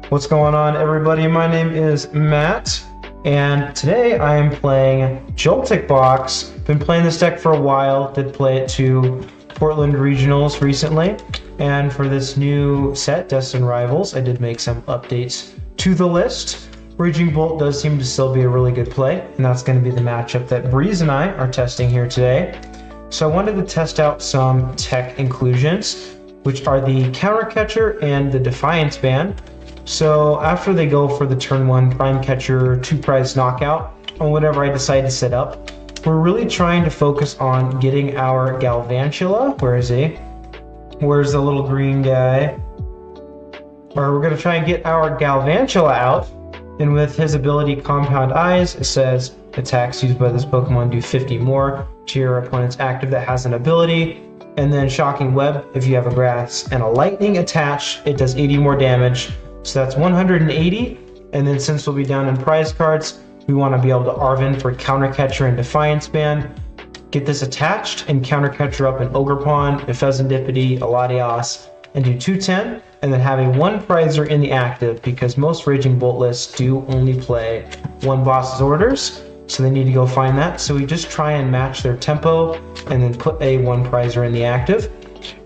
What's going on, everybody? My name is Matt, and today I am playing Joltik Box. Been playing this deck for a while, did play it to Portland Regionals recently, and for this new set, Destined Rivals, I did make some updates to the list. Raging Bolt does seem to still be a really good play, and that's going to be the matchup that Breeze and I are testing here today. So I wanted to test out some tech inclusions, which are the Counter Catcher and the Defiance Band. So after they go for the turn 1 Prime Catcher 2-prize knockout, or whatever I decide to set up, we're really trying to focus on getting our Galvantula. Where is he? Where's the little green guy? Or we're going to try and get our Galvantula out, and with his ability Compound Eyes, it says attacks used by this Pokemon do 50 more to your opponent's active that has an ability. And then Shocking Web, if you have a Grass and a Lightning attached, it does 80 more damage. So that's 180, and then since we'll be down in prize cards, we want to be able to Arven for Counter Catcher and Defiance Band, get this attached and Counter Catcher up in Ogerpon, Pheasantipity, Latios, and do 210, and then having one prizer in the active because most Raging Bolt lists do only play one boss's orders, so they need to go find that. So we just try and match their tempo and then put a one prizer in the active.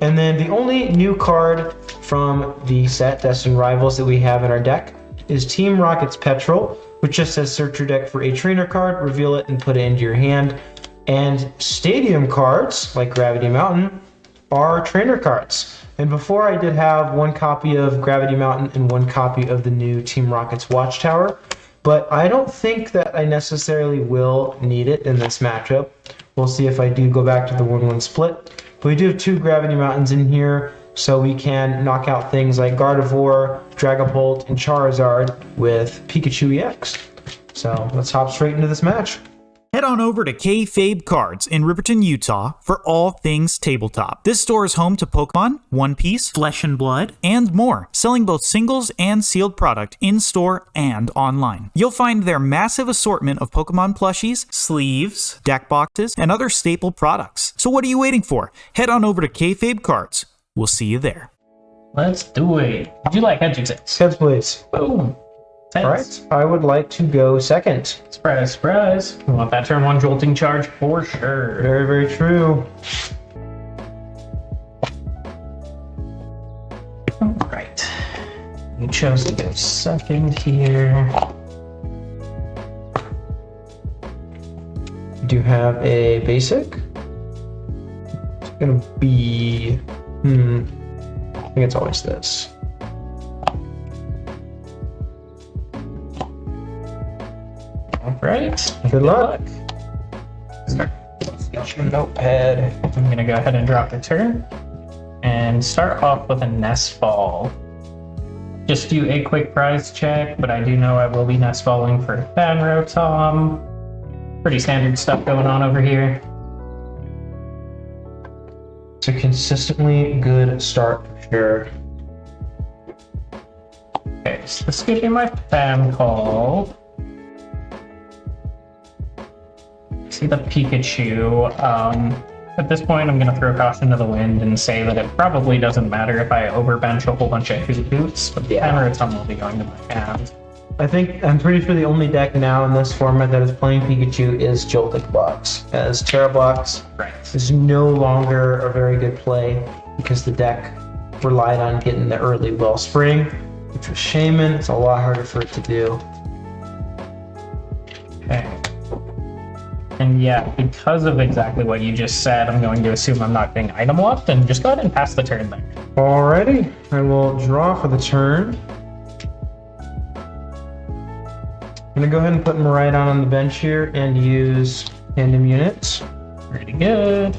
And then the only new card from the set Destined Rivals that we have in our deck is Team Rocket's Petrol, which just says search your deck for a trainer card, reveal it, and put it into your hand. And stadium cards, like Gravity Mountain, are trainer cards. And before I did have one copy of Gravity Mountain and one copy of the new Team Rocket's Watchtower, but I don't think that I necessarily will need it in this matchup. We'll see if I do go back to the 1-1 split. But we do have 2 Gravity Mountains in here, so we can knock out things like Gardevoir, Dragapult, and Charizard with Pikachu EX. So let's hop straight into this match. Head on over to Kayfabe Cards in Riverton, Utah for all things tabletop. This store is home to Pokemon, One Piece, Flesh and Blood, and more, selling both singles and sealed product in-store and online. You'll find their massive assortment of Pokemon plushies, sleeves, deck boxes, and other staple products. So what are you waiting for? Head on over to Kayfabe Cards. We'll see you there. Let's do it. Would you like heads or tails? Heads, please. Boom. All right, I would like to go second. Surprise, surprise. We want that turn 1 jolting charge for sure. Very, very true. All right. You chose to go second here. We do have a basic. It's gonna be, I think it's always this. All right. Good luck. Got your notepad. I'm gonna go ahead and drop the turn and start off with a nest fall. Just do a quick prize check, but I do know I will be nest falling for Banrotom. Pretty standard stuff going on over here. It's a consistently good start for sure. Okay, so this gives me my spam call. See the Pikachu. At this point, I'm going to throw caution to the wind and say that it probably doesn't matter if I overbench a whole bunch of boots, but the Banrotom will be going to my hand. I'm pretty sure the only deck now in this format that is playing Pikachu is Joltik Box, as Terra Box is no longer a very good play because the deck relied on getting the early Wellspring, which was Shaman. It's a lot harder for it to do. Okay. And yeah, because of exactly what you just said, I'm going to assume I'm not getting item locked and just go ahead and pass the turn there. Alrighty, I will draw for the turn. I'm gonna go ahead and put Miraidon on the bench here and use Tandem Units. Pretty good.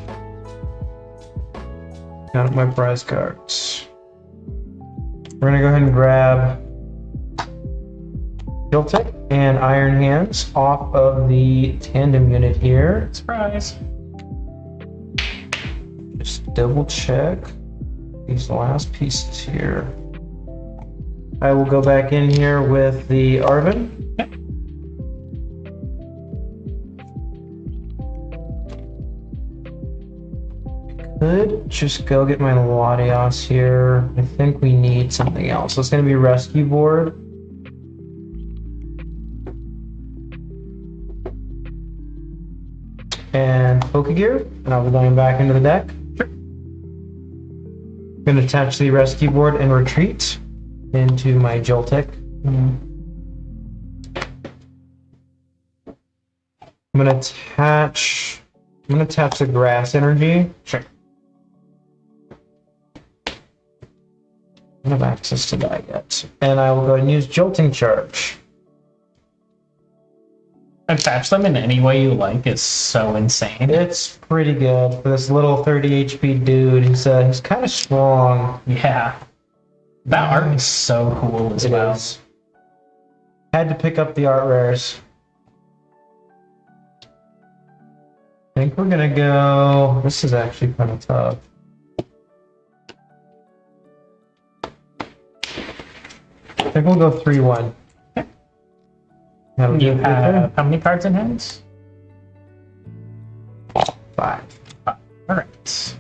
Got my prize cards. We're gonna go ahead and grab Joltik and Iron Hands off of the Tandem Unit here. Surprise. Just double check these last pieces here. I will go back in here with the Arven. Yep. Could just go get my Latios here. I think we need something else. So it's going to be rescue board. And Poke Gear. And I'll be going back into the deck. Sure. I'm going to attach the rescue board and retreat into my Joltik. I'm going to attach the grass energy. Sure. I don't have access to that yet. And I will go and use Jolting Charge. Attach them in any way you like is so insane. It's pretty good for this little 30 HP dude. He's kind of strong. Yeah. That art is so cool as well. Is. Had to pick up the art rares. I think we're gonna go. This is actually kind of tough. I think we'll go 3-1. You have how many cards in hands? 5. Alright.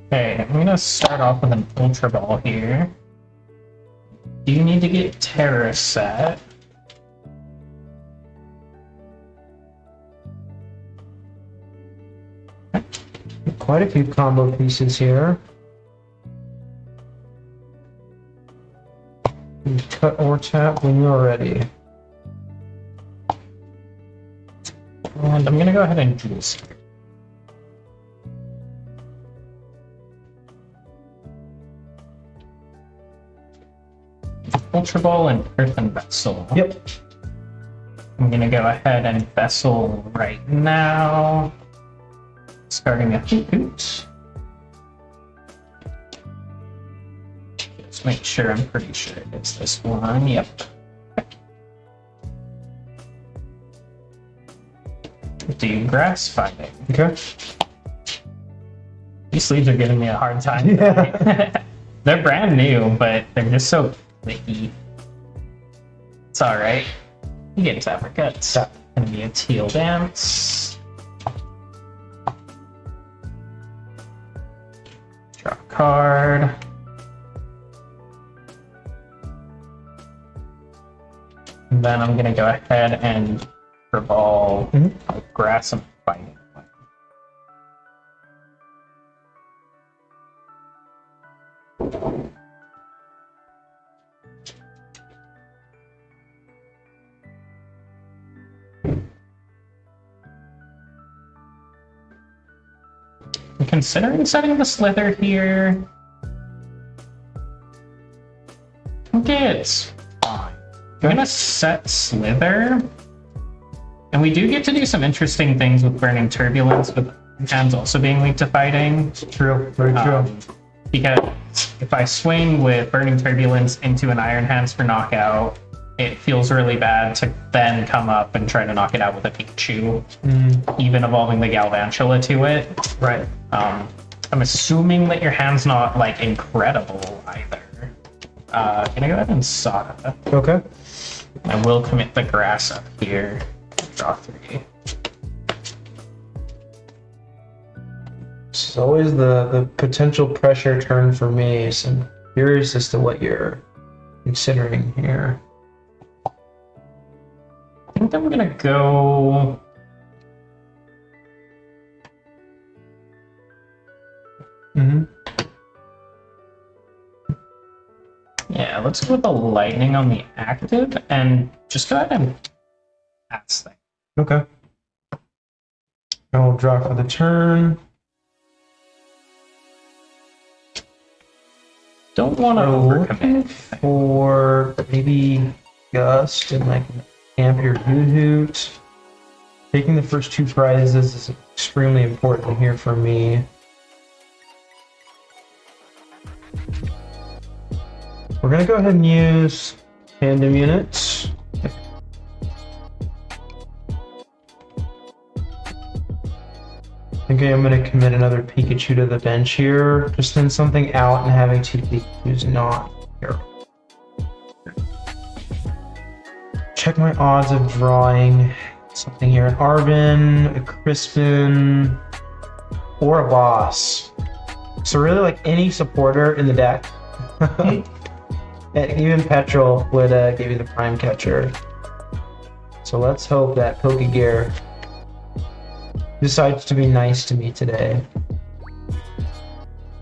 Okay, I'm gonna start off with an Ultra Ball here. Do you need to get Terra set? Quite a few combo pieces here. You cut or tap when you're ready. And I'm gonna go ahead and Dual Seeker. Ultra Ball and Earthen Vessel. Yep. I'm gonna go ahead and Vessel right now. Starting at Hoot. Let's make sure, I'm pretty sure it's this one. Yep. Do grass fighting. Okay. These sleeves are giving me a hard time. Yeah. They're brand new, but they're just so clicky. It's alright. You get Zephyr Guts. Yeah. Gonna be a Teal Dance. Draw a card. And then I'm gonna go ahead and ball grass and fighting. I'm considering setting the Slither here. Okay, it's fine. I'm gonna set Slither. And we do get to do some interesting things with Burning Turbulence, with hands also being weak to fighting. True, very true. Because if I swing with Burning Turbulence into an Iron Hands for knockout, it feels really bad to then come up and try to knock it out with a Pikachu, even evolving the Galvantula to it. Right. I'm assuming that your hand's not like incredible either. Can I go ahead and Sada? Okay. I will commit the grass up here. Draw 3. It's always the potential pressure turn for me, so I'm curious as to what you're considering here. I think I'm gonna go. Yeah, let's go with the lightning on the active and just go ahead and pass thing. Okay. I will draw for the turn. Don't want to overcommit. For maybe Gust and like camp your Hoot. Taking the first 2 prizes is extremely important here for me. We're gonna go ahead and use tandem units. I think I'm gonna commit another Pikachu to the bench here. Just send something out and having 2 Pikachus not here. check my odds of drawing something here. An Arvin, a Crispin, or a boss. So really like any supporter in the deck. And even Petrol would give you the prime catcher. So let's hope that Pokegear decides to be nice to me today.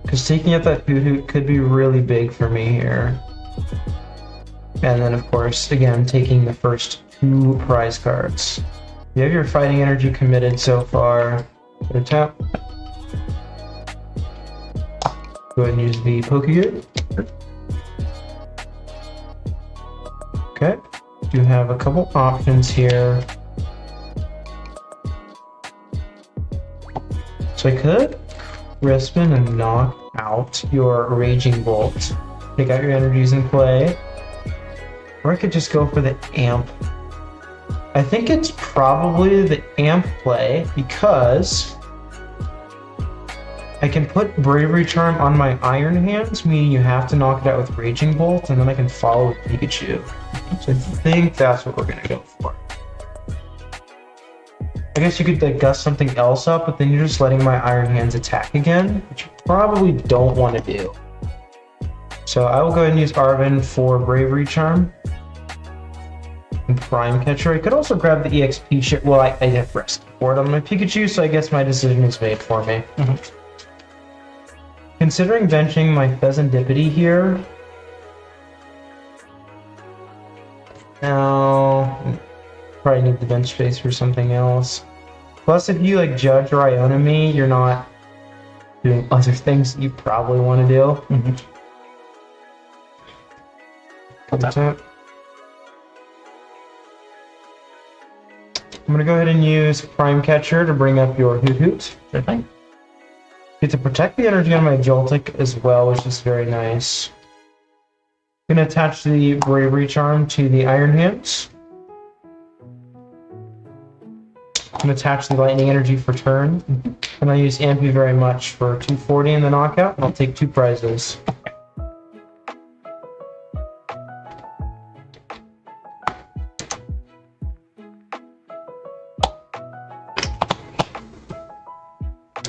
Because taking out that Hoot could be really big for me here. And then, of course, again, taking the first 2 prize cards. You have your fighting energy committed so far. Put a tap. Go ahead and use the Pokegear. Okay. You have a couple options here. So I could Crispin and knock out your Raging Bolt. Take out your energies in play. Or I could just go for the Amp. I think it's probably the Amp play because I can put Bravery Charm on my Iron Hands, meaning you have to knock it out with Raging Bolt, and then I can follow with Pikachu. So I think that's what we're gonna go for. I guess you could like gust something else up, but then you're just letting my Iron Hands attack again, which you probably don't want to do. So I will go ahead and use Arvin for Bravery Charm. And Prime Catcher. I could also grab the EXP shit. Well, I have Rescue Board on my Pikachu, so I guess my decision is made for me. Considering benching my Pheasantipity here. Now, probably need the bench space for something else. Plus, if you like Judge or Iona me, you're not doing other things you probably want to do. I'm gonna go ahead and use Prime Catcher to bring up your Hoot. Sure thing. Get to protect the energy on my Joltik as well, which is very nice. I'm gonna attach the Bravery Charm to the Iron Hands. I'm gonna attach the Lightning Energy for turn. And I use Ampy very much for 240 in the knockout, and I'll take 2 prizes.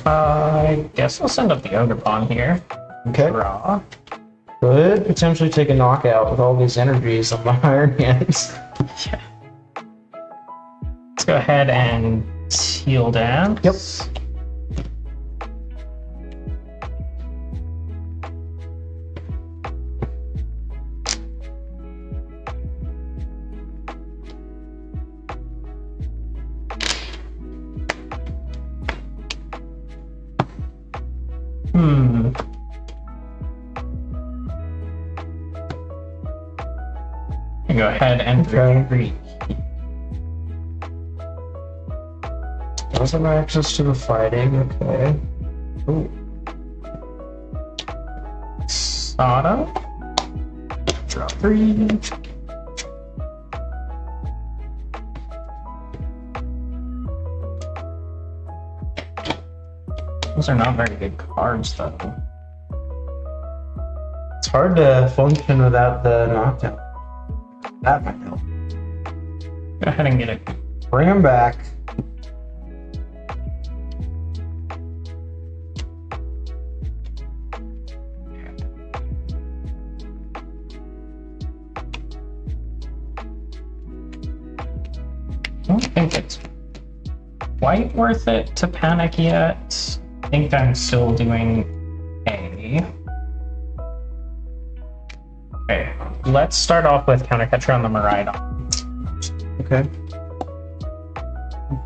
I guess I'll send up the Ogerpon here. Okay. Draw. Could potentially take a knockout with all these energies on my Iron Hands. Yeah. Let's go ahead and seal down. Yep. Go ahead and retreat. Doesn't have access to the fighting, okay. Ooh. Sada. Draw 3. Those are not very good cards, though. It's hard to function without the knockdown. That might help. Go ahead and get it. Bring him back. I don't think it's quite worth it to panic yet. I think I'm still doing A. Okay, let's start off with Counter Catcher on the Miraidon. Okay.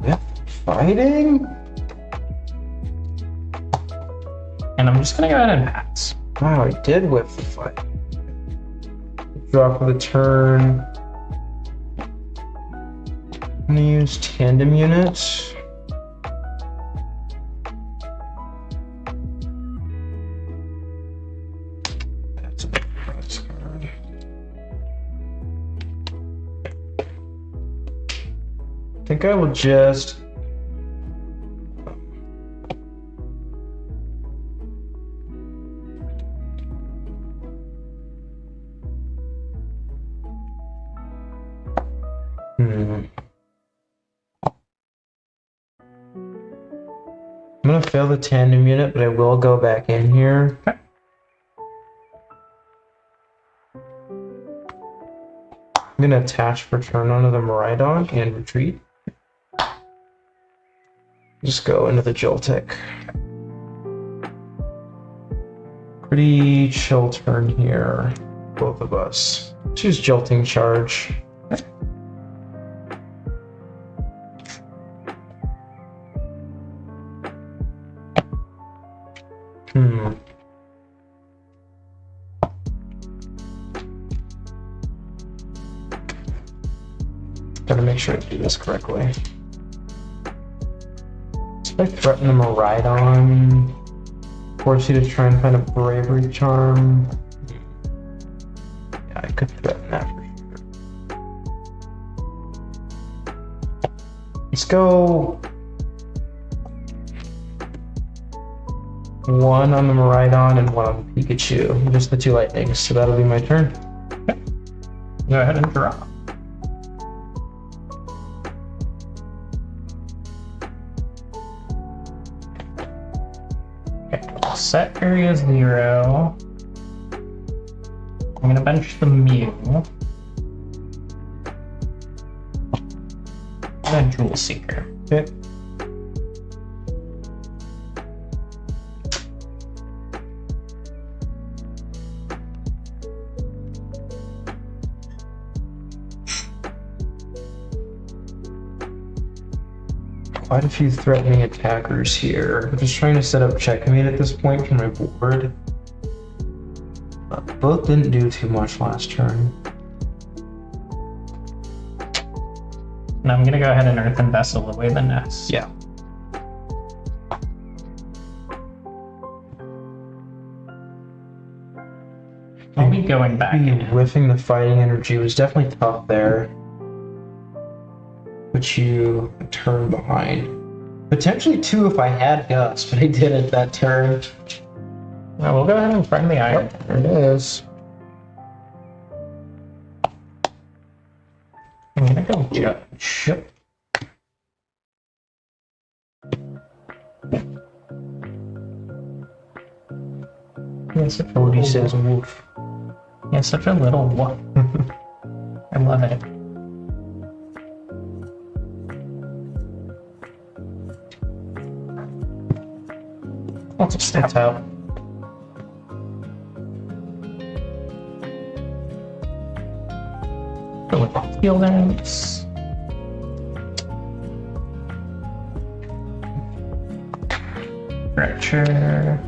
Yeah. Fighting? And I'm just gonna go ahead and pass. Wow, I did whiff the fight. Draw for the turn. I'm gonna use Tandem Unit. That's a big prize card. I think I will just... I'm gonna fail the tandem unit, but I will go back in here. Okay. I'm gonna attach for turn onto the Maridon and retreat. Just go into the Joltik. Pretty chill turn here, both of us. Choose Jolting Charge. Gotta make sure I do this correctly. So I threaten him a Ride-On. Force you to try and find a Bravery Charm. Yeah, I could threaten that for sure. Let's go 1 on the Maridon and 1 on the Pikachu. Just the 2 lightnings, so that'll be my turn. Okay. Go ahead and draw. Set area 0. I'm gonna bench the Mew. And a Jewel Seeker. Okay. Quite a few threatening attackers here. I'm just trying to set up checkmate at this point for my board. Both didn't do too much last turn. And I'm gonna go ahead and Earthen Vessel away the nest. Yeah. I'll be going back in. Whiffing the fighting energy was definitely tough there. Put you a turn behind. Potentially 2 if I had Gust, but I didn't that turn. Well, we'll go ahead and find the iron. There it is. I'm gonna go Judge. Yep. Yeah, such a Cody little says one. woof. Yeah, such a little one. I love it. I'll just That's out. go with the Heal Dance. Stretcher.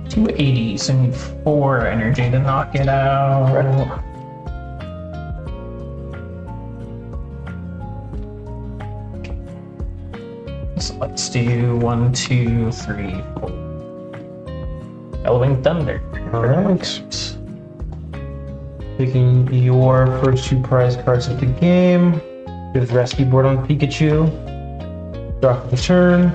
Two 80s and 4 energy to knock it out. So let's do 1, 2, 3, 4. Bellowing Thunder. Alright. Picking your first 2 prize cards of the game. With rescue board on Pikachu. Draw for the turn.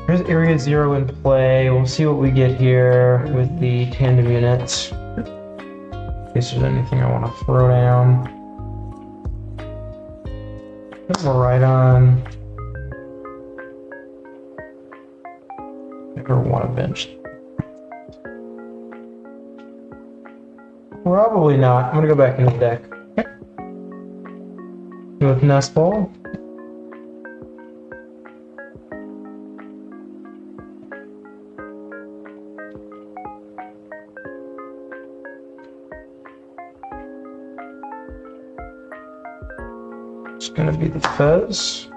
There's area 0 in play. We'll see what we get here with the tandem units. In case there's anything I want to throw down. Put more right on. Never want to bench. Probably not. I'm gonna go back into the deck. Okay. Go with Nest Ball. It's gonna be the Fez.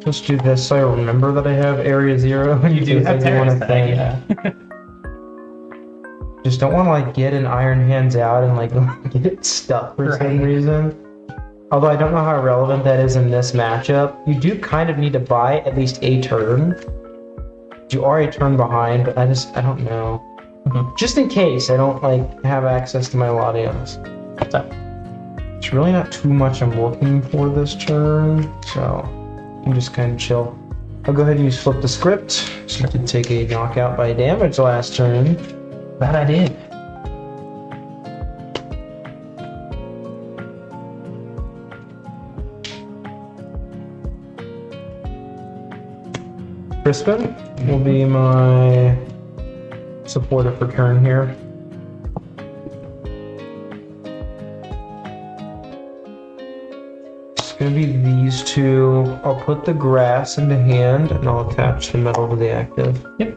Let's do this so I remember that I have area 0. You do have Terrace Tag, yeah. Just don't want to like get an Iron Hands out and like get it stuck for some reason. Although I don't know how relevant that is in this matchup. You do kind of need to buy at least a turn. You are a turn behind, but I don't know. Just in case I don't like have access to my Latios. So, It's really not too much I'm looking for this turn, so I'm just kind of chill. I'll go ahead and use Flip the Script, so you can take a knockout by damage last turn. That I did. Crispin will be my supporter for turn here. It's gonna be these two. I'll put the grass into hand and I'll attach the metal to the active. Yep.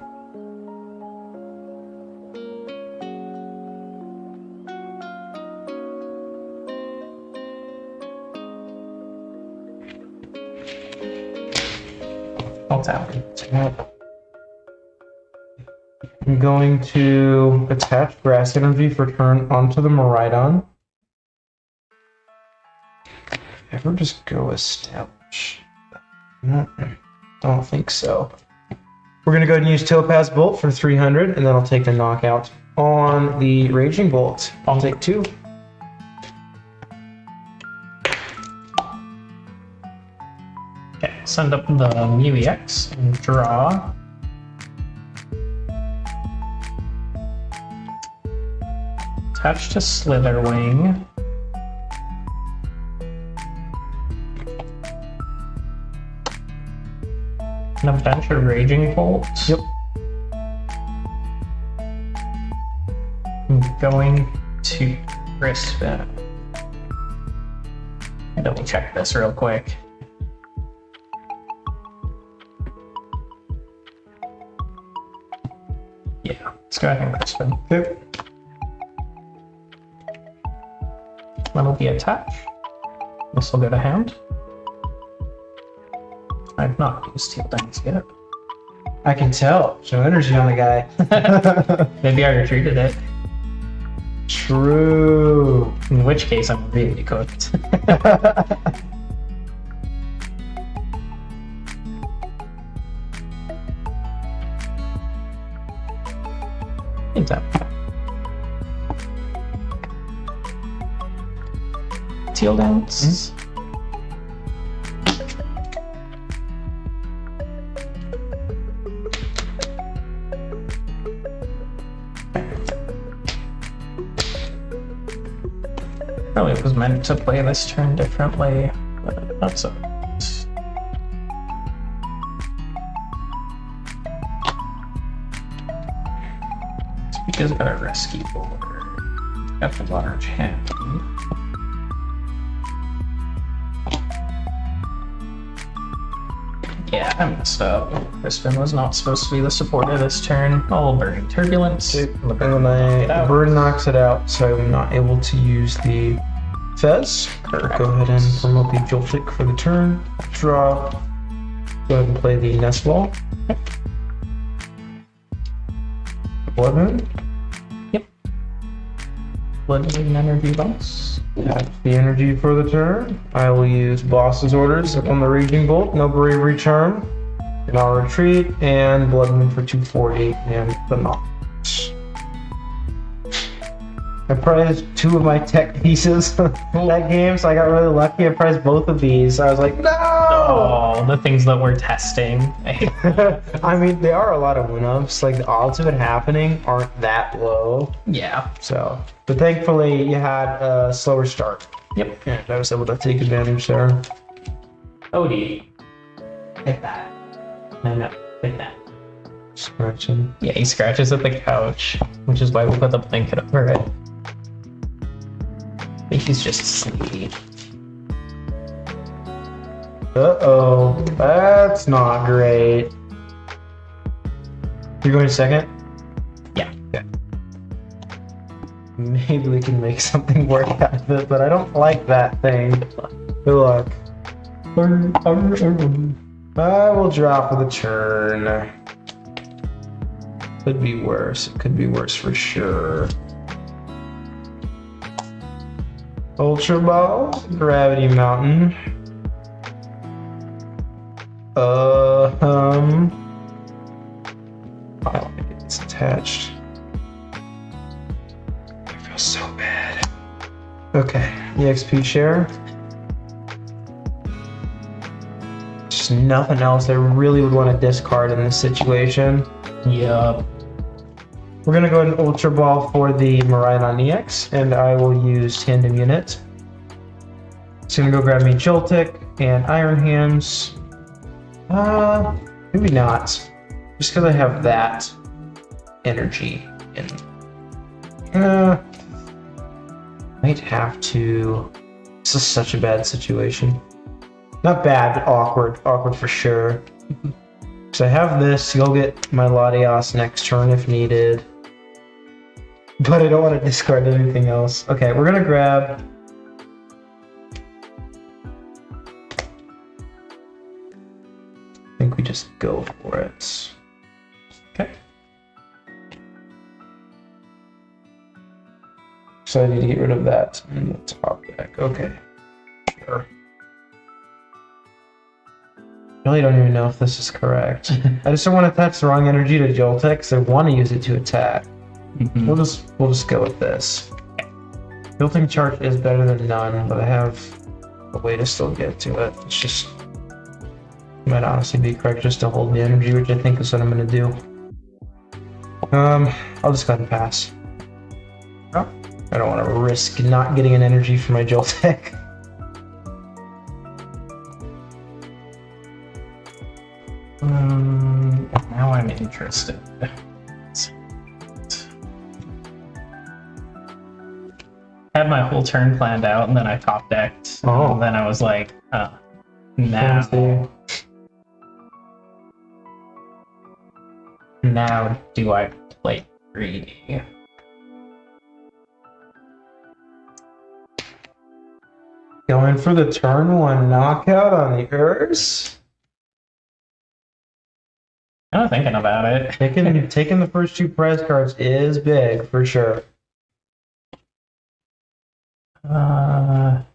I'll tap. I'm going to attach grass energy for turn onto the Maridon. Ever just go establish? Don't think so. We're gonna go ahead and use Topaz Bolt for 300, and then I'll take the knockout on the Raging Bolt. I'll take 2. Okay, send up the MuEX and draw. Attach to Slitherwing. And a bunch of Raging Bolts. Yep. I'm going to Crispin. Double check this real quick. Yeah, let's go ahead and Crispin. Okay. That'll be attached. This will go to hand. I've not used Teal Dance yet. I can tell. Show energy on the guy. Maybe I retreated it. True. In which case, I'm really cooked. Tap. Teal Dance. Probably was meant to play this turn differently, but that's alright. It's because I got a rescue board. Got the large hand. Yeah, I messed up. Crispin was not supposed to be the supporter this turn. All burning turbulence. And then I burn knocks it out, so I'm not able to use the Fez. Correct. Go ahead and promote the Joltik for the turn. Draw. Go ahead and play the Nest Ball. Blood Moon. Yep. Blood Moon Energy Box. That's the energy for the turn. I will use Boss's Orders on the Raging Bolt. No Bravery Charm. And I'll retreat and Blood Moon for 240 and the knock. I prized 2 of my tech pieces that game, so I got really lucky. I prized both of these. I was like, no! Oh, the things that we're testing. I mean, they are a lot of win-ups. Like, the odds of it happening aren't that low. Yeah. So, but thankfully, you had a slower start. Yep. And I was able to take advantage there. Odie. Hit that. No, hit that. Scratching. Yeah, he scratches at the couch, which is why we put the blanket over it. I think he's just sleepy. Uh-oh. That's not great. You're going second? Yeah. Okay. Maybe we can make something work out of it, but I don't like that thing. Good luck. I will drop for the turn. Could be worse. It could be worse for sure. Ultra Ball, Gravity Mountain. I don't think it's attached. I feel so bad. Okay, EXP share. Just nothing else I really would want to discard in this situation. Yup. We're gonna go ahead and Ultra Ball for the Miraidon EX, and I will use Tandem Unit. It's gonna go grab me Joltik and Iron Hands. Maybe not. Just because I have that energy in. Might have to. This is such a bad situation. Not bad, but awkward. Awkward for sure. So I have this. You'll get my Latios next turn if needed. But I don't want to discard anything else. Okay, we're gonna grab. I think we just go for it. Okay. So I need to get rid of that in the top deck. Okay. Sure. Really don't even know if this is correct. I just don't want to attach the wrong energy to Joltik because I want to use it to attack. We'll just go with this. Built-in charge is better than none, but I have a way to still get to it. It's just might honestly be correct just to hold the energy, which I think is what I'm gonna do. I'll just go ahead and pass. Oh, I don't want to risk not getting an energy for my Joltik. Now I'm interested. Had my whole turn planned out, and then I top decked. Oh. And then I was like, now. Now do I play greedy? Going for the turn one knockout on the Urs. I'm not thinking about it. Taking the first two prize cards is big for sure. I'm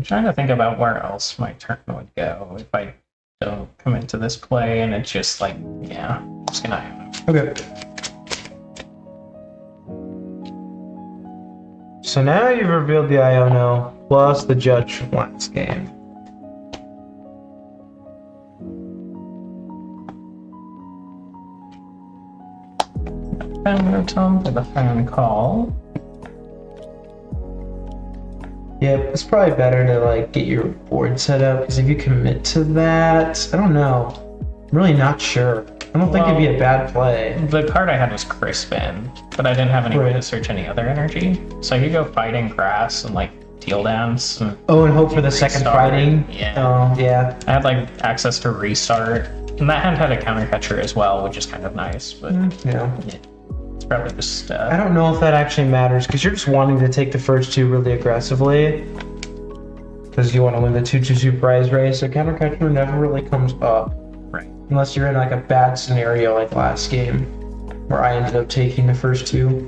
trying to think about where else my turn would go if I don't come into this play, and it's just like, yeah, I'm just gonna. Okay. So now you've revealed the Iono plus the Judge from last game. Tom for the phone call. Yeah, it's probably better to like get your board set up because if you commit to that, I don't know. I'm really not sure. I don't think it'd be a bad play. The card I had was Crispin, but I didn't have any way to search any other energy. So I could go Fighting Grass and like Deal Dance. And hope for the second fighting? Yeah. Oh, yeah. I had like access to Restart. And that hand had a counter catcher as well, which is kind of nice. But Yeah. it's probably just. I don't know if that actually matters because you're just wanting to take the first two really aggressively. Because you want to win the 2-2-2 prize race. So counter catcher never really comes up. Right. Unless you're in like a bad scenario like last game, where I ended up taking the first two.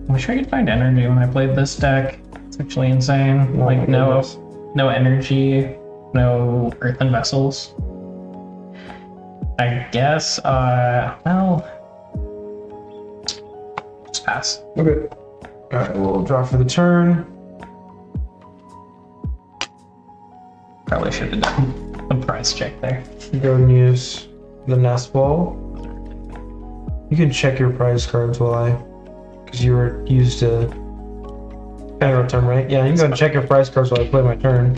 I wish I could find energy when I played this deck. It's actually insane. Oh like my no goodness. energy, no earthen vessels. I guess well, just pass. Okay. Alright, we'll draw for the turn. Probably should have done a price check there. Go and use the nest ball. You can check your prize cards because you were used to kind of turn, right? Yeah, you can go and check your prize cards while I play my turn.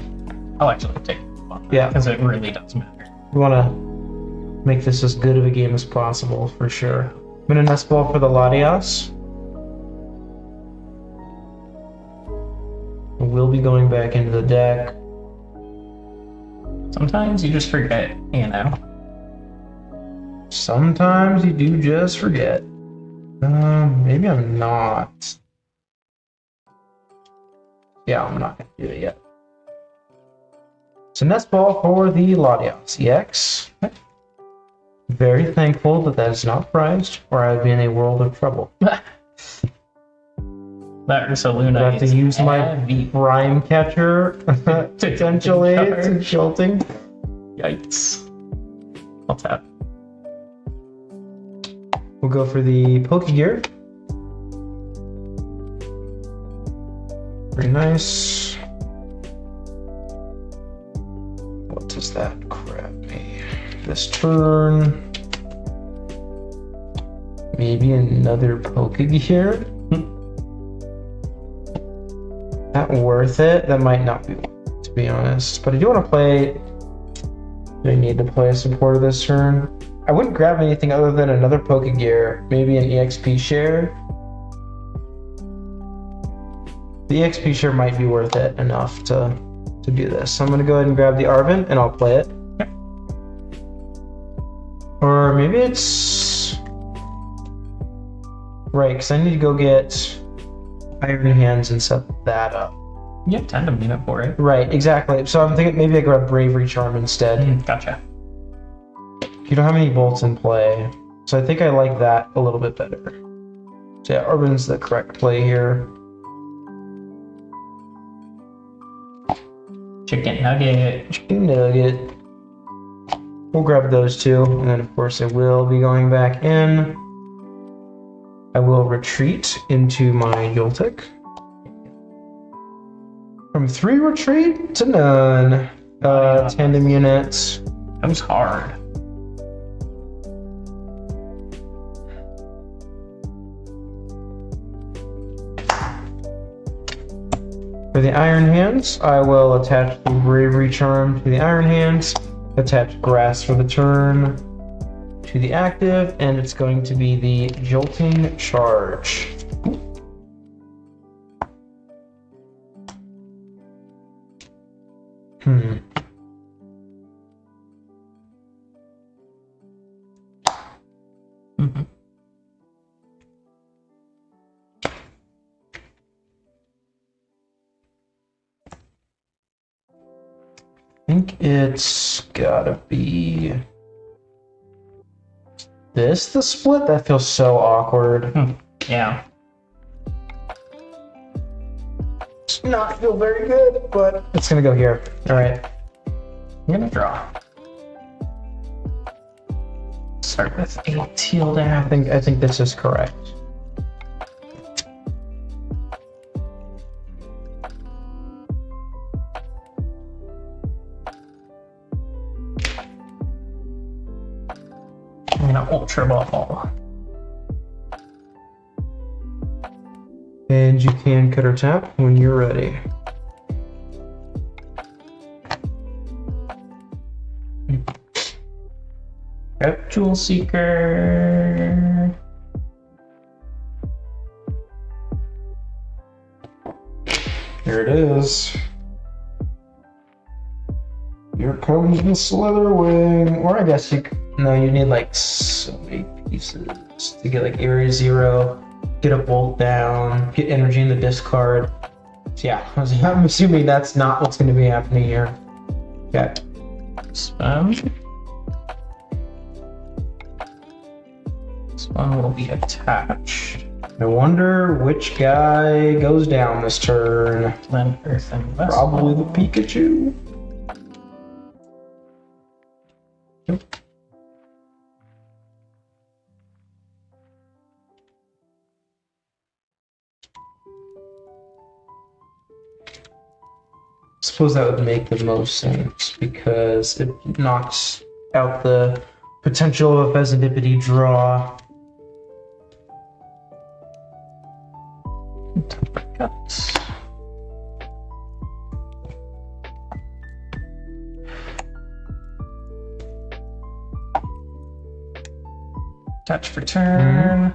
I'll actually take it. Yeah. Because it really does matter. We want to make this as good of a game as possible for sure. I'm gonna nest ball for the Latios. We'll be going back into the deck. Sometimes you just forget, you know? Sometimes you do just forget. Maybe I'm not. Yeah, I'm not gonna do it yet. So nest ball for the Latios EX. Very thankful that is not prized, or I'd be in a world of trouble. That Ursaluna I have to is use my heavy. Prime Catcher potentially to Jolting. Yikes. I'll tap. We'll go for the Pokegear. Very nice. What does that grab me? This turn. maybe another Pokegear. Not worth it. That might not be, to be honest. But I do want to play. Do I need to play a supporter this turn? I wouldn't grab anything other than another Pokegear. Maybe an EXP share. The EXP share might be worth it enough to do this. So I'm gonna go ahead and grab the Arvin and I'll play it. Or maybe it's right, because I need to go get Iron Hands and set that up. You have Tandem unit for it. Right, exactly. So I'm thinking maybe I grab Bravery Charm instead. Gotcha. You don't have any bolts in play, so I think I like that a little bit better. So yeah, Arvin's the correct play here. Chicken nugget. Chicken nugget. We'll grab those two, and then of course I will be going back in. I will retreat into my Joltik. From 3 retreat to none. Tandem units. That was hard. For the Iron Hands, I will attach the Bravery Charm to the Iron Hands, attach Grass for the turn to the active, and it's going to be the Jolting Charge. I think it's gotta be this, the split? That feels so awkward. Yeah. It's not feel very good, but it's gonna go here. Alright. I'm gonna draw. Start with a teal down. I think this is correct. I'm gonna ultra ball. And you can cut or tap when you're ready. Yep, Jewel Seeker. Here it is. Here comes the Slitherwing. Or I guess you no, you need like so many pieces to get like Area 0, get a bolt down, get energy in the discard. So yeah, I'm assuming that's not what's going to be happening here. Okay. Spam. This one will be attached. I wonder which guy goes down this turn. Land Earth and West. Probably the Pikachu. Yep. I suppose that would make the most sense because it knocks out the potential of a Pheasantipity draw. Cuts. Touch for turn.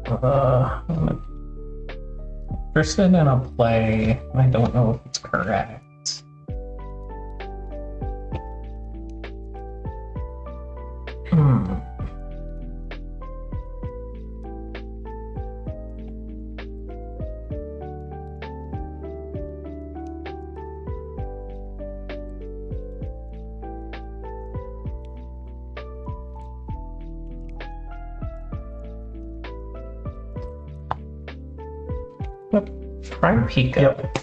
I'm gonna first in and I'll play. I don't know if it's correct. Prime Pika. Yep.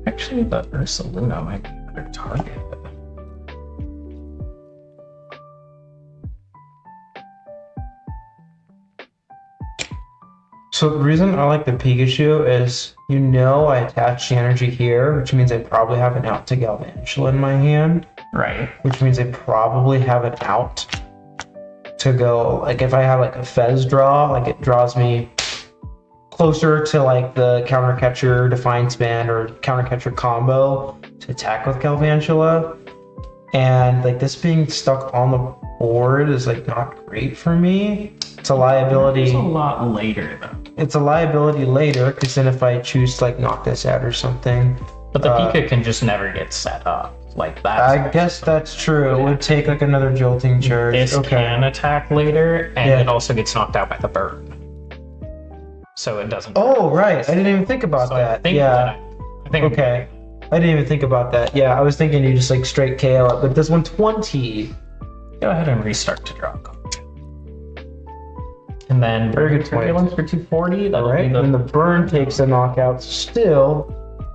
Actually, the Ursaluna might be a better target. So the reason I like the Pikachu is, I attach the energy here, which means I probably have an out to Galvantula in my hand. Right. Which means I probably have an out to go, like if I have like a Fez draw, like it draws me closer to like the counter catcher Defiance Band or counter catcher combo to attack with Galvantula. And like this being stuck on the board is like not great for me. It's a liability. It's a lot later though. It's a liability later, because then if I choose to like knock this out or something. But the Pika can just never get set up like that. I guess that's true. It would take like another jolting charge. This can attack later, and Yeah. it also gets knocked out by the bird. So it doesn't. Oh, right. I didn't even think about So that. I think Yeah. I think Okay. I didn't even think about that. Yeah, I was thinking you just like straight KO it, but it does 120. Go ahead and restart to draw a card. And then Very good point. Turbulence for 240. That'll Alright, be the and the burn takes a knockout. Still,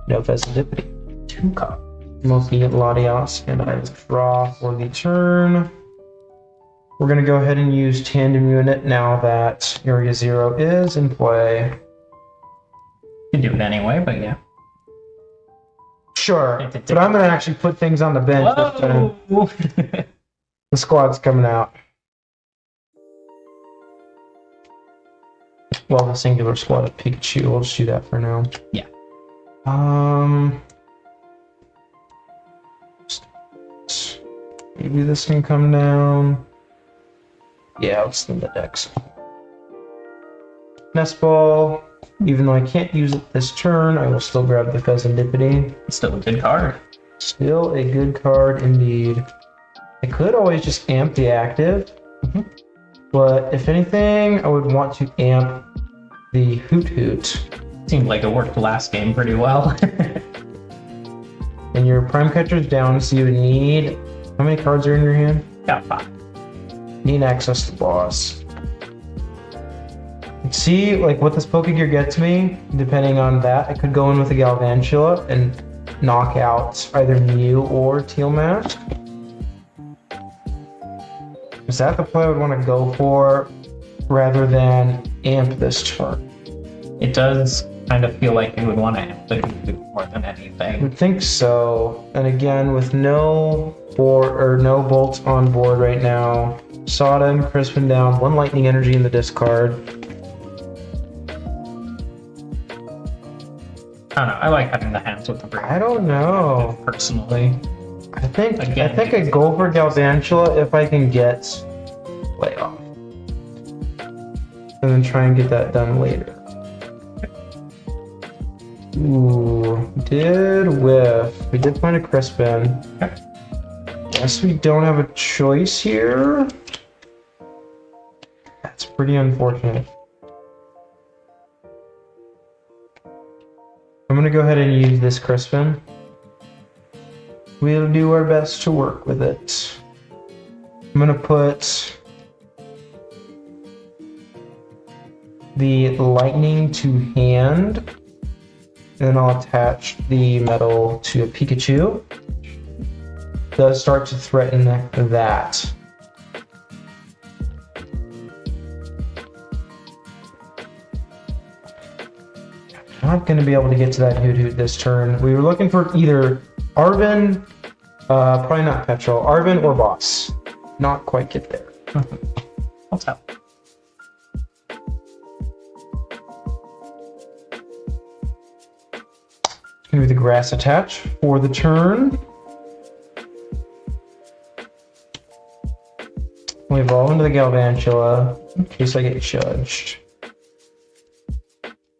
no Festivity. 2 card. Mostly get Latios, and I withdraw for the turn. We're going to go ahead and use Tandem Unit now that Area 0 is in play. You do it anyway, but yeah. Sure, but I'm going to actually put things on the bench this time. Whoa! The squad's coming out. Well, the singular squad of Pikachu. We'll just do that for now. Yeah. Maybe this can come down. Yeah, let's send the decks. Nest Ball. Even though I can't use it this turn, I will still grab the Pheasantipity. Still a good card. Still a good card indeed. I could always just amp the active. But if anything, I would want to amp the Hoot Hoot. Seemed like it worked last game pretty well. And your Prime Catcher's down, so you would need... How many cards are in your hand? Got 5. Need access to the boss. See, like, what this Pokegear gets me, depending on that, I could go in with a Galvantula and knock out either Mew or Tiamat. Is that the play I would want to go for, rather than amp this turn? It does kind of feel like you would want to amp the Hoot Hoot more than I anything. would think so. And again, with no bolts on board right now, Sodom, Crispin down, 1 lightning energy in the discard. I don't know. I like having the hands with the brain. I don't know. Personally. I think Again, I'd go for Galvantula if I can get playoff. And then try and get that done later. Ooh, did whiff. We did find a Crispin. Okay. Guess we don't have a choice here. That's pretty unfortunate. I'm gonna go ahead and use this Crispin. We'll do our best to work with it. I'm gonna put the lightning to hand, and then I'll attach the metal to a Pikachu. Does start to threaten that. Not going to be able to get to that Hoot Hoot this turn. We were looking for either Arven, probably not Petrol, Arven or Boss. Not quite get there. I'll tell. Gonna be the Grass Attach for the turn. We evolve into the Galvantula in case I get judged.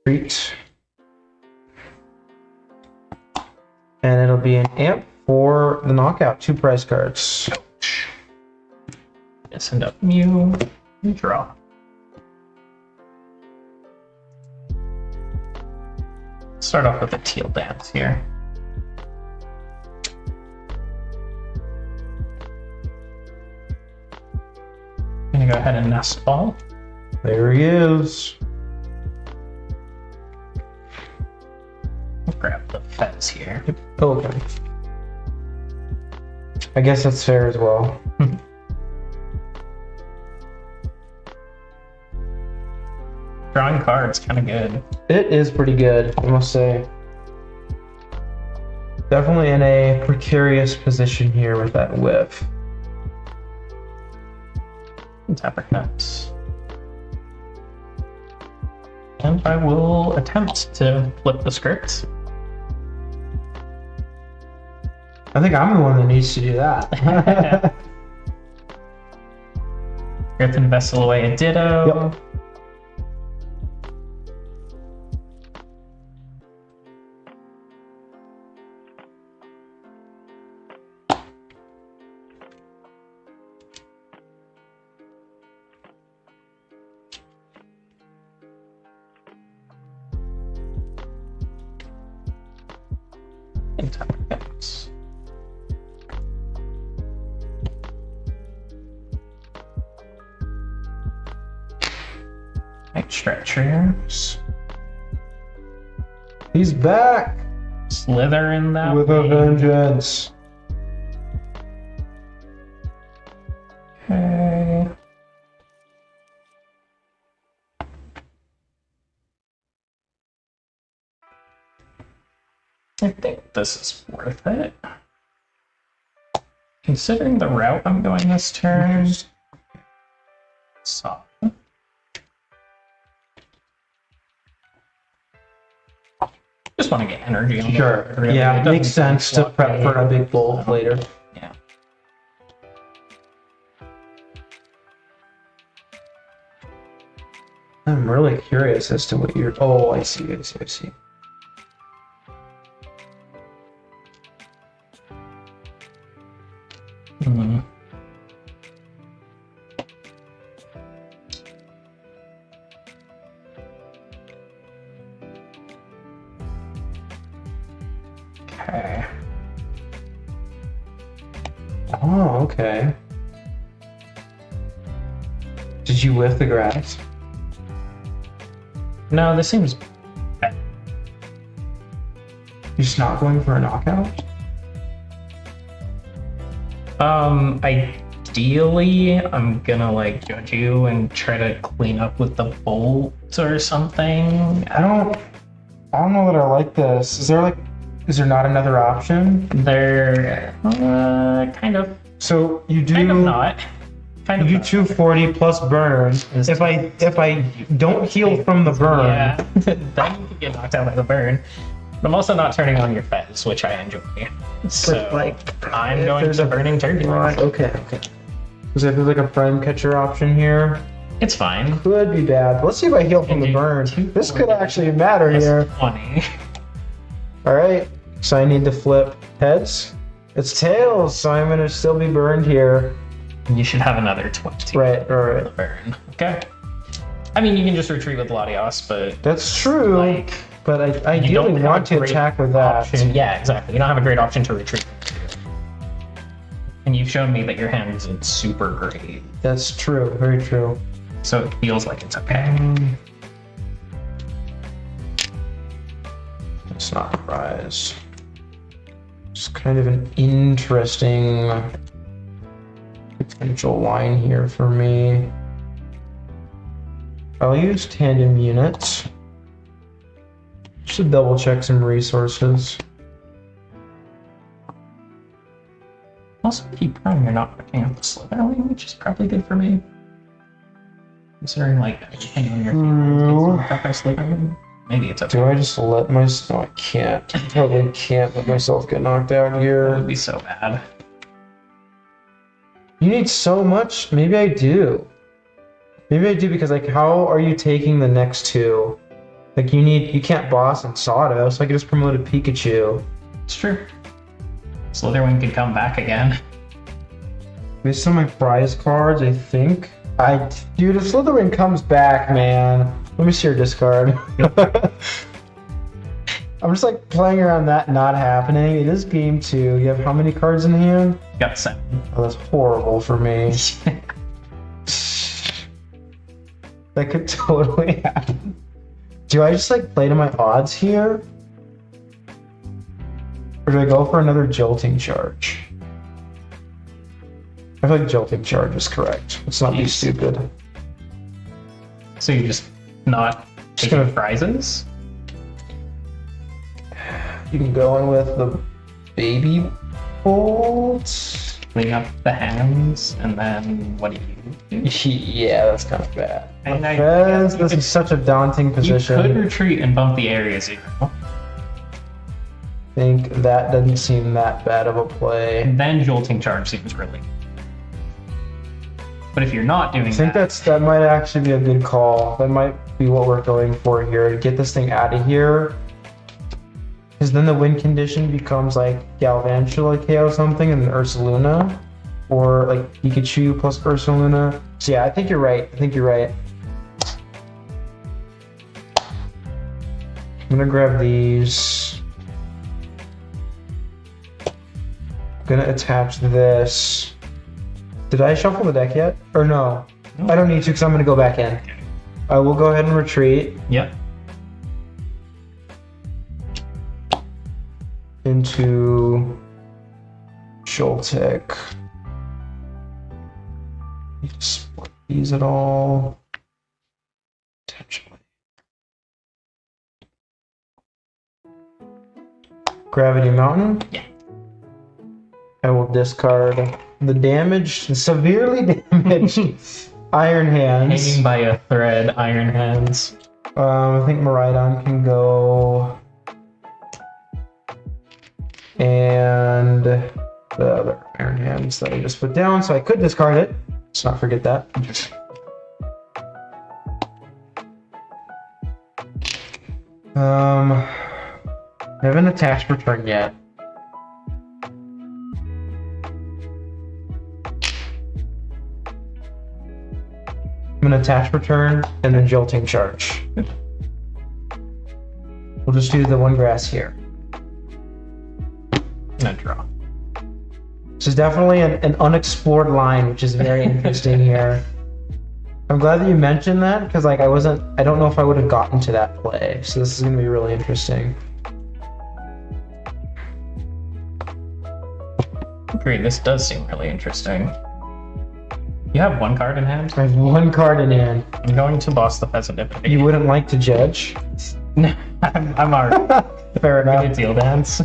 Treat. And it'll be an amp for the knockout. 2 prize cards. Send up Mew. And draw. Start off with a teal dance here. Gonna go ahead and nest ball. There he is. We'll grab the fez here. Oh, okay. I guess that's fair as well. drawing cards, kind of good. It is pretty good, I must say. Definitely in a precarious position here with that whiff. Tap our cuts. And I will attempt to flip the script. I think I'm the one that needs to do that. Earthen Vessel away a Ditto. Yep. And tap our cuts. Right, stretchers. He's back Slither in that with a way. vengeance. Okay. I think this is worth it. Considering the route I'm going this turn. So. Just want to get energy on the Sure. board, really. Yeah, It doesn't makes sense to prep for a big bolt so, later. Yeah. I'm really curious as to what you're. Oh, I see. Hmm. Okay. Oh, okay. Did you whiff the grass? No, this seems bad. You're just not going for a knockout? Ideally, I'm gonna like judge you and try to clean up with the bolt or something. I don't know that I like this. Is there not another option? They're kind of So you do kind of not. Kind of you do not. 240 plus burn. Is- If I don't heal from the burn, Yeah, then you can get knocked out by the burn. But I'm also not turning on your fez, which I enjoy. So I'm if going there's to a- burning turkey. right, okay. Because if there's like a prime catcher option here, It's fine. could be bad. Let's see if I heal from And the you- burn. 240. This could actually matter here. That's 20. All right, so I need to flip heads. It's tails, so I'm gonna still be burned here. You should have another 20. Right. The burn. Okay. I mean, you can just retreat with Latios, but That's true, like, but I you ideally don't have want a to great attack with that. option. Yeah, exactly. You don't have a great option to retreat. And you've shown me that your hand isn't super great, That's true, very true. so it feels like it's okay. It's not a prize. It's kind of an interesting potential line here for me. I'll use tandem units. Just to double check some resources. Also, keep prime, you're not picking up the Slitherwing, which is probably good for me. Considering, like, everything on your True. feet is by Slitherwing. Maybe it's okay. Do I just let myself? No, I can't. I probably can't let myself get knocked out That here. would be so bad. You need so much. Maybe I do. Maybe I do because like, how are you taking the next two? Like you can't boss and Sawdust. So I could just promote a Pikachu. It's true. Slitherwing could come back again. Based on my prize cards, I think. Dude, if Slitherwing comes back, man. Let me see your discard. I'm just like playing around that not happening. It is game 2. You have how many cards in hand? Got 7. Oh, that's horrible for me. That could totally happen. Do I just like play to my odds here? Or do I go for another jolting charge? I feel like jolting charge is correct. Let's not be stupid. So you just not taking prizes. You can go in with the baby bolt. Clean up the hands, and then what do you do? Yeah, that's kind of bad. And I Friends, guess you this is such a daunting You position. could retreat and bump the area 0. I think that doesn't seem that bad of a play. And then jolting charge seems really. But if you're not doing I think that might actually be a good call. That might be what we're going for here, to get this thing out of here. Because then the win condition becomes like Galvantula KO something and then Ursaluna. Or like Pikachu plus Ursaluna. So yeah, I think you're right. I'm gonna grab these. I'm gonna attach this. Did I shuffle the deck yet? Or no? I don't need to because I'm gonna go back in. I will go ahead and retreat Yep. into Joltik. Split these at all. Potentially. Gravity Mountain? Yeah. I will discard the damaged, severely damaged Iron Hands. Hanging by a thread, Iron Hands. I think Miraidon can go. And the other Iron Hands that I just put down, so I could discard it. Let's not forget that. I haven't attached return yet. I'm gonna attach return and then jolting charge. We'll just do the one grass here. And a draw. This is definitely an unexplored line, which is very interesting here. I'm glad that you mentioned that because like I don't know if I would have gotten to that play. So this is gonna be really interesting. Agreed, this does seem really interesting. You have one card in hand? I have one card in hand. I'm going to boss the peasant if You wouldn't like to judge? I'm already. Fair enough. It's Eel Dance.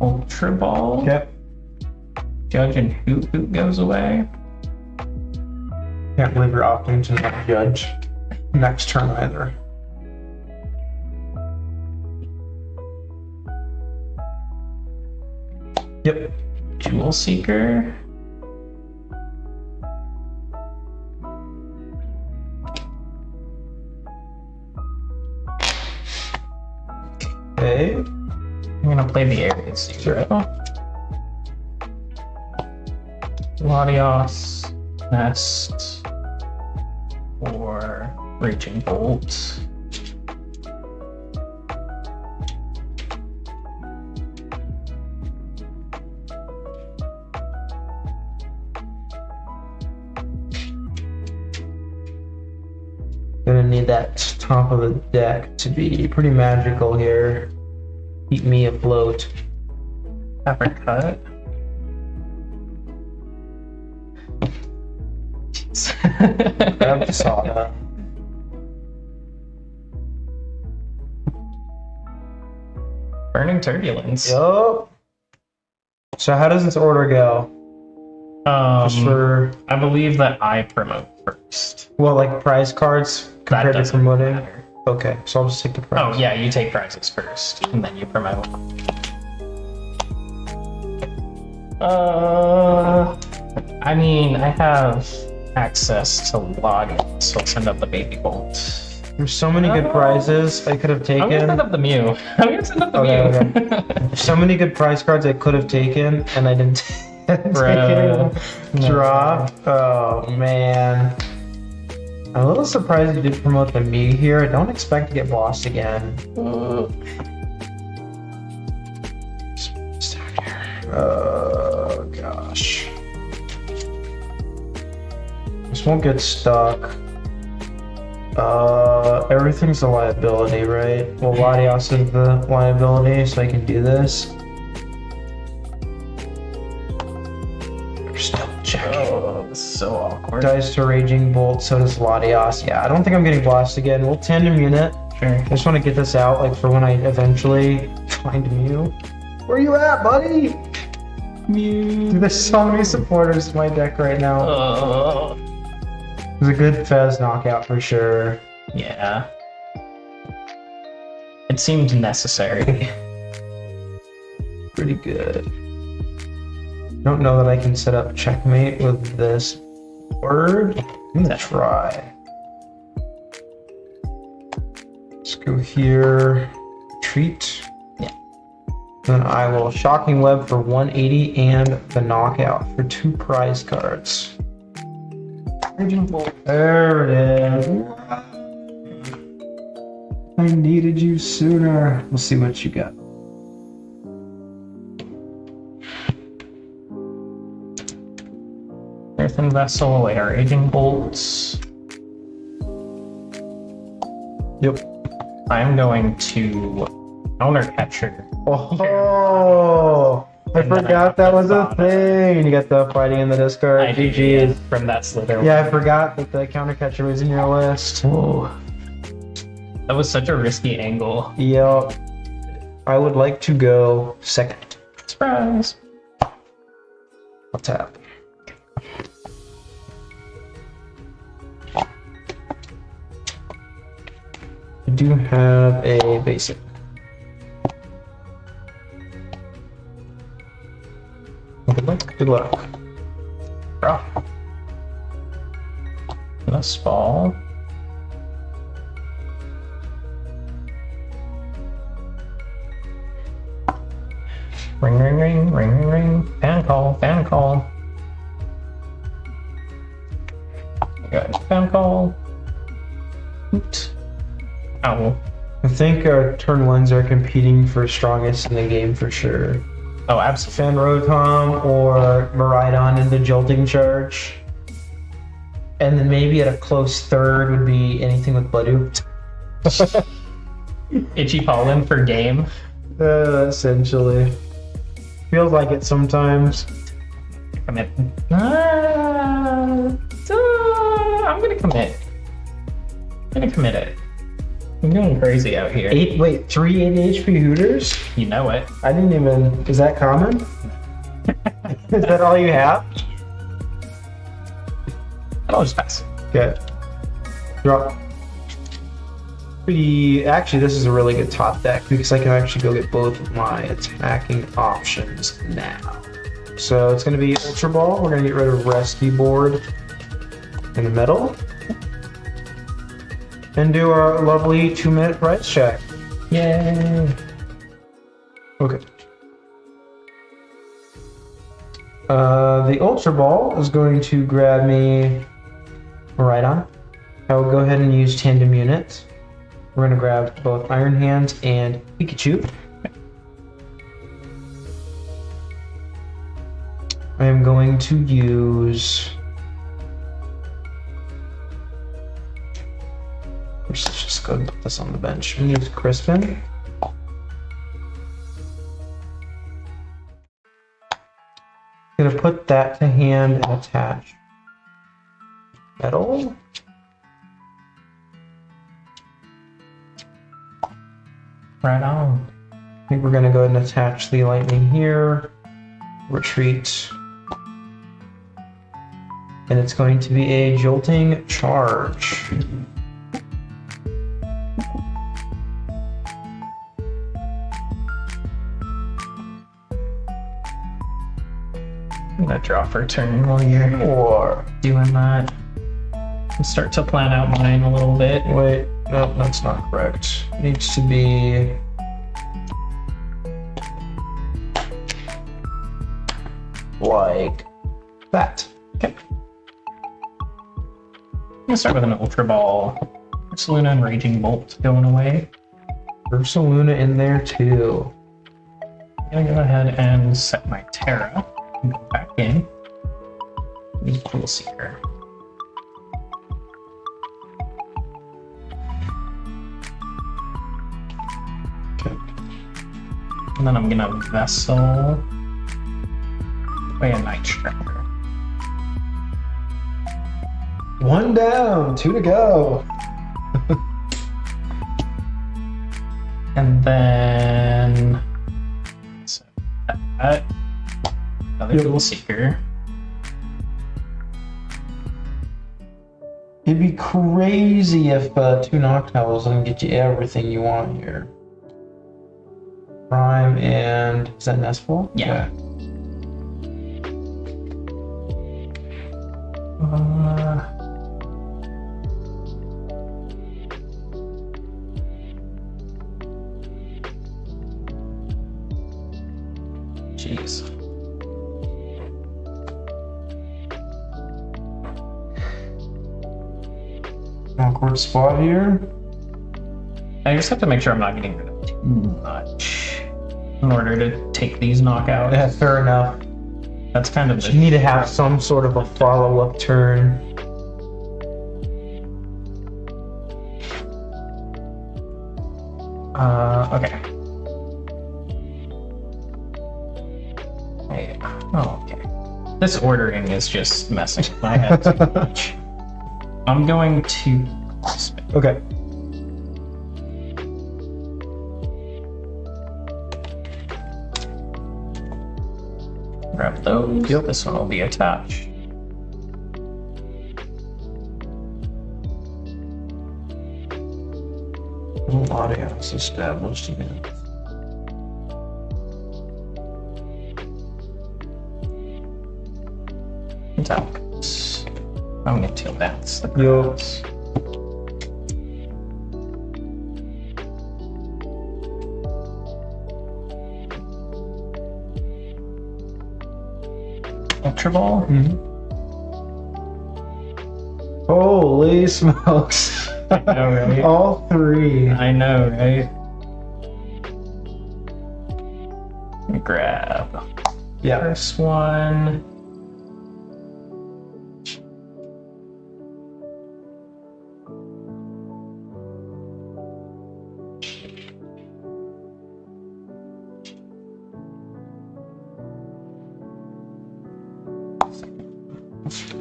Ultra Ball. Yep. Judge and Hoot goes away. Can't believe you're opting to not judge next turn either. Yep. Jewel Seeker. Okay. I'm gonna play the area 0. Latios, Nest, or Reaching Bolt. Gonna need that top of the deck to be pretty magical here. Keep me afloat. Uppercut. Grab the saga. Burning Turbulence. Yup. So how does this order go? Just for I believe that I promote first. well, like prize cards compared to doesn't promoting. matter. Okay, so I'll just take the prize. Oh yeah, you take prizes first, and then you promote. I mean, I have access to login, so I'll send up the baby bolt. There's so many good prizes I could have I'm gonna taken. send up the Mew. I'm gonna send up the Okay, Mew. There's so many good prize cards I could have taken, and I didn't take Bro. it. Draw. Oh man. I'm a little surprised you did promote the me here. I don't expect to get bossed again. Stack here. Oh gosh. This won't get stuck. Everything's a liability, right? Well, Latios is the liability, so I can do this. First. 4. dies to Raging Bolt, so does Latios. Yeah, I don't think I'm getting Blast again. We'll tandem unit. Sure. I just want to get this out, like, for when I eventually find Mew. Where you at, buddy? Mew. Dude, there's so many supporters in my deck right now. It was a good Fez knockout for sure. Yeah. It seemed necessary. Pretty good. Don't know that I can set up checkmate with this board. I'm gonna try. Let's go here. Retreat. Yeah. Then I will Shocking Web for 180 and the knockout for 2 prize cards. There it is. I needed you sooner. We'll see what you got. Earthen Vessel, our Raging Bolts. Yep. I'm going to Owner Catcher. Oh, I And then forgot that was a bottom. thing. And you got the fighting in the discard. I did GG. from that slither. Yeah, I forgot that the counter catcher was in your list. Whoa. That was such a risky angle. Yep. I would like to go second. Surprise. I'll tap. I do have a basic. Good luck. Good luck. Draw. Let's fall. Ring, ring, ring, ring, ring, ring. Fan call, fan call. Good. Fan call. Oops. Ow. I think our turn ones are competing for strongest in the game for sure. Oh, absolutely. Fanrotom or Miraidon in the Jolting Charge. And then maybe at a close third would be anything with Bloodoo. Itchy Pollen for game. Essentially. Feels like it sometimes. Commit. I'm gonna commit. I'm gonna commit it. I'm going crazy out here. 3 80 HP Hooters? You know it. I didn't even. Is that common? Is that all you have? I'll just pass. Okay. Drop. Actually, this is a really good top deck because I can actually go get both of my attacking options now. So it's going to be Ultra Ball. We're going to get rid of Rescue Board in the middle. And do our lovely 2-minute price check. Yay. Okay. The Ultra Ball is going to grab me right on. I will go ahead and use Tandem Unit. We're going to grab both Iron Hands and Pikachu. I am going to use... Let's just go and put this on the bench. I'm going to use Crispin. Gonna put that to hand and attach. Metal. Right on. I think we're gonna go ahead and attach the lightning here. Retreat. And it's going to be a jolting charge. I'm gonna draw for a turn while you're Or doing that. And start to plan out mine a little bit. wait, no, that's not correct. It needs to be like that. Okay. I'm gonna start with an Ultra Ball. Ursaluna and Raging Bolt going away. Ursaluna in there too. I'm gonna go ahead and set my Terra and go back in. Use Pool Seeker. Okay. And then I'm gonna Vessel away a Night Striker. One down, 2 to go. And then so that another little seeker. It'd be crazy if 2 Noctowls didn't get you everything you want here. Prime and is that Nestfall? Yeah. Jeez. Awkward spot here. I just have to make sure I'm not getting rid of too much in order to take these knockouts. Yeah, fair enough. That's kind of You need to have some sort of a follow-up turn. Okay. Hey, oh, okay. This ordering is just messing with my head too much. I'm going to spin. Okay. Grab those. Yep. This one will be attached. A lot of house established again. Attacks. I'm going to that's the Yup. Ultra Ball. Holy smokes. I know, right? All 3. I know, right? Let me grab Yeah. first one.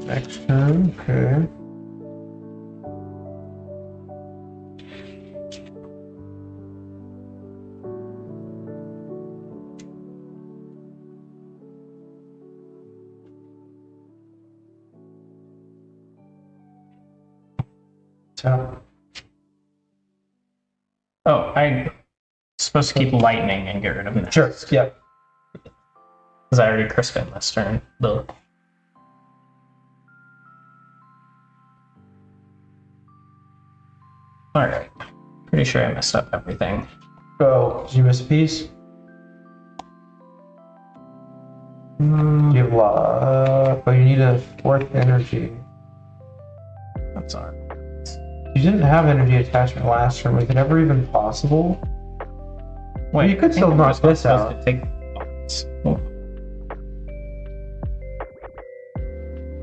Next turn. Okay. Tap. Oh, I'm supposed to keep lightning and get rid of this. Sure. Yeah. Because I already crisped this turn. Alright. Pretty sure I messed up everything. Oh, did you miss a piece? You have a lot, but you need a 4th energy. That's alright. You didn't have energy attachment last turn. Was it ever even possible? Wait, you could I think still I'm knock just this supposed out. to take box. Oh.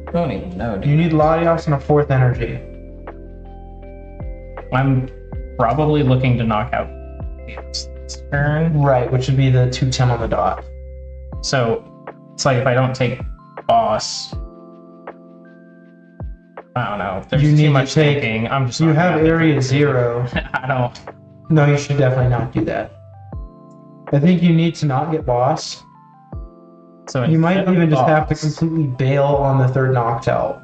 I don't even know, dude. You need Latios and a 4th energy. I'm probably looking to knock out this turn. Right, which would be the 2/10 on the dot. So it's like if I don't take boss, I don't know. If there's You need too to much take- taking. I'm just You not have gonna area 0. I don't. No, you should definitely not do that. I think you need to not get boss. So You might instead of even just have to boss- completely bail on the 3rd Noctowl.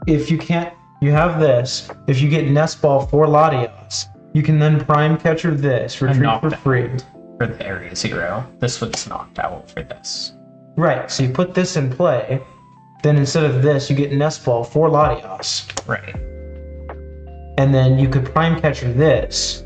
If you can't, you have this. If you get Nest Ball for Latios, you can then Prime Catcher this, retreat knock for down. free. for the area 0. This was knocked out for this. Right, so you put this in play, then instead of this, you get Nest Ball for Latios. Right. And then you could Prime Catcher this,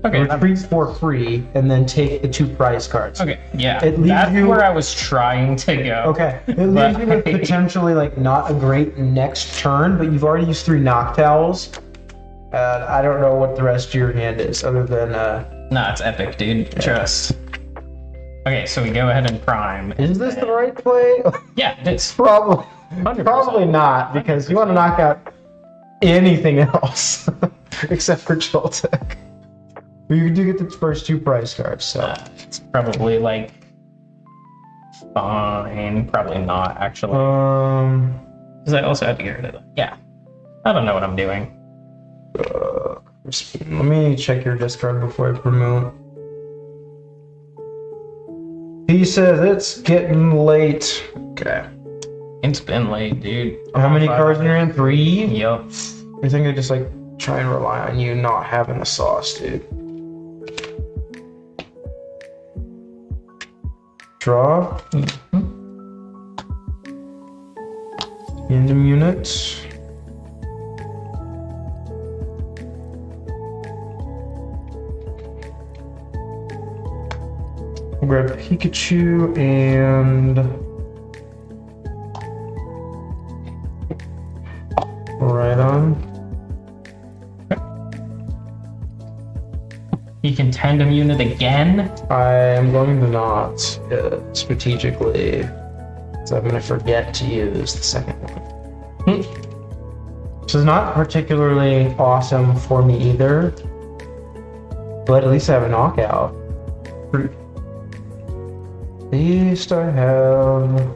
Okay. retreat for free, and then take the 2 prize cards. Okay. Yeah. It leaves That's you- where I was trying to go. Okay, it leaves you with potentially like not a great next turn, but you've already used 3 Noctowls. And I don't know what the rest of your hand is, other than Nah, it's epic, dude. Trust. Okay, so we go ahead and prime. is this the right play? Yeah, it's Probably, 100%. probably not, because you want to knock out anything else except for Joltik. But you do get the first 2 prize cards, so it's probably like fine. Probably not actually, because I also had to get rid of them. Yeah. I don't know what I'm doing. Let me check your discard before I promote. He says it's getting late. Okay. It's been late, dude. How many cards in your hand? 3? Yep. I think I just like try and rely on you not having the sauce, dude. Draw. Random units. We'll grab Pikachu and right on. You can tandem unit again? I am going to not strategically, so I'm going to forget to use the second one. This is not particularly awesome for me either, but at least I have a knockout. At least I have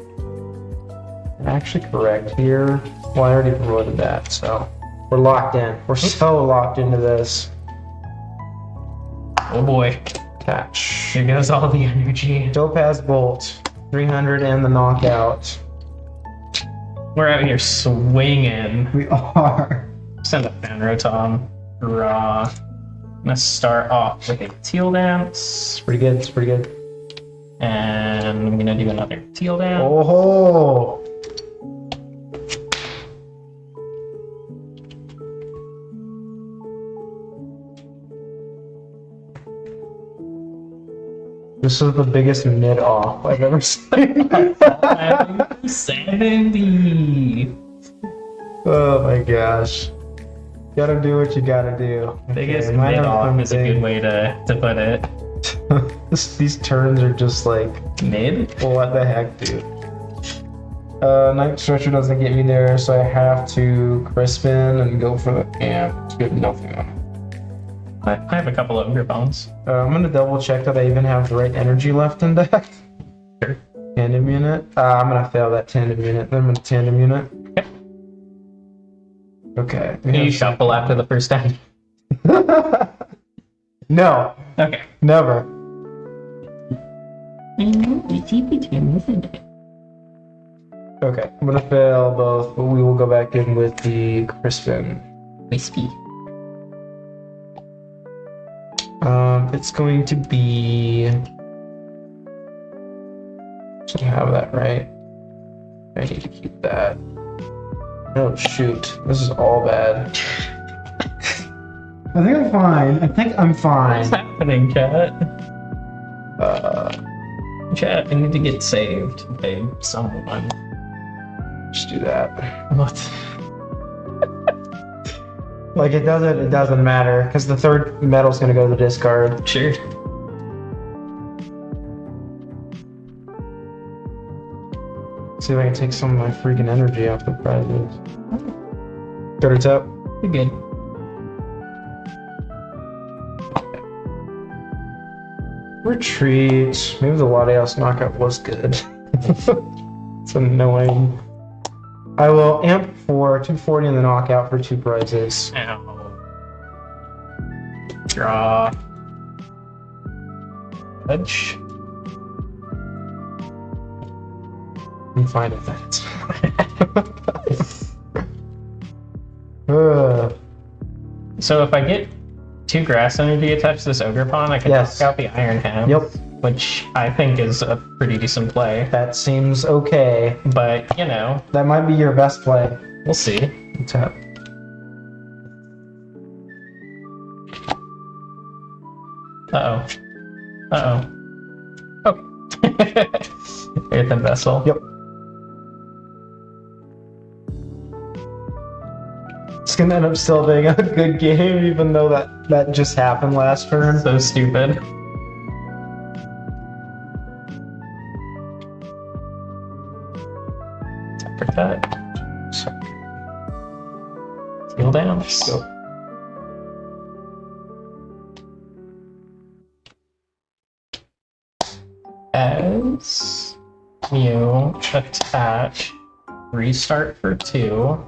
actually correct here. Well, I already promoted that, so we're locked in. We're so locked into this. Oh boy. Catch. Here goes all the energy. Topaz Bolt. 300 and the knockout. We're out here swinging. We are. Send a Fanrotom. Draw. I'm gonna start off with a Teal Dance. It's pretty good. It's pretty good. And I'm gonna do another Teal Dance. Oh. This is the biggest mid-off I've ever seen. 70. Oh my gosh. Gotta do what you gotta do. Biggest Okay, mine are mid-off is a something- good way to put it. These turns are just like, Mid? what the heck, dude? Night Stretcher doesn't get me there, so I have to Crispin and go for the amp. It's good, nothing on it. I have a couple of Ogre Bones. I'm gonna double check that I even have the right energy left in deck. Sure. Tandem unit. I'm gonna fail that tandem unit. Then I'm gonna tandem unit. Okay. Can you shuffle after the first time? No, Okay. never. Okay, I'm gonna fail both, but we will go back in with the Crispin. Wispy. It's going to be. Should have that right. I need to keep that. Oh shoot, this is all bad. I think I'm fine. I think I'm What's fine. happening, chat? Uh, Chat, I need to get saved by someone. just do that. What? Like it doesn't matter because the third metal's gonna go to the discard. Sure. See if I can take some of my freaking energy off the prizes. Go to tap. You're good. Retreat. Maybe the Latios knockout was good. It's annoying. I will amp for 240 in the knockout for 2 prizes. Ow. Draw. Edge. I'm fine with that. So if I get 2 grass energy attached to this Ogre Pawn, I can Yes. knock out the Iron Hand. Yep. Which I think is a pretty decent play. That seems okay. But, you know, That might be your best play. we'll see. Tap. Uh-oh. Uh-oh. Okay. Earthen Vessel. Yep. It's gonna end up still being a good game, even though that just happened last turn. So stupid. Tap for cut. Heal down. So, As you attach, restart for 2.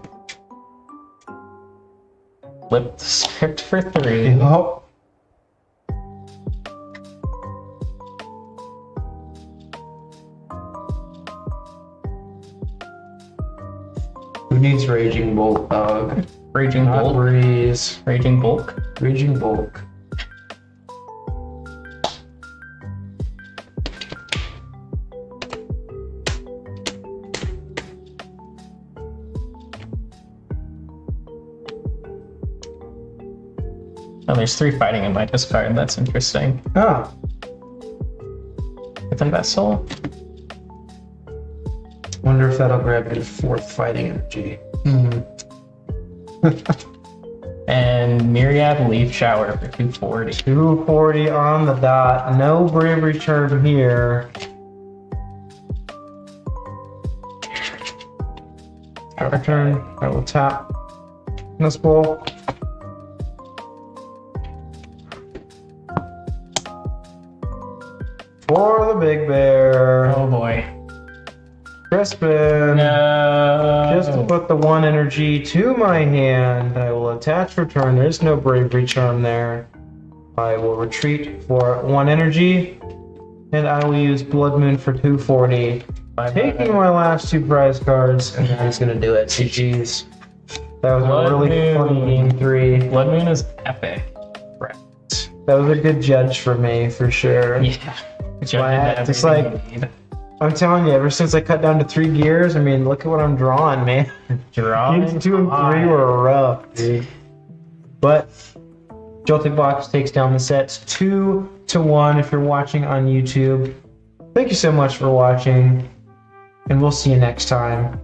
flip the script for 3. Oh. Who needs Raging Bolt, dog? Raging Not Bolt. Breeze. Raging Bulk. Raging Bulk. Oh, there's 3 fighting in my discard. That's interesting. Oh. With a vessel. Wonder if that'll grab me to 4th fighting energy. And Myriad Leaf Shower for 240. 240 on the dot. No bravery charm here. Our turn. I will tap this ball. For the big bear. Oh boy. Crispin. No. Just to put the 1 energy to my hand, I will attach return. There's no bravery charm there. I will retreat for 1 energy, and I will use Blood Moon for 240. Taking my last 2 prize cards, and that is going to do it. GG's. That was Blood a really Moon. funny game 3. Blood Moon is epic. That was a good judge for me, for sure. Yeah. It's like- I'm telling you, ever since I cut down to 3 gears, I mean, look at what I'm drawing, man. Drawing. Games 2 and 3 were rough, dude. But Joltik Box takes down the sets 2-1 if you're watching on YouTube. Thank you so much for watching, and we'll see you next time.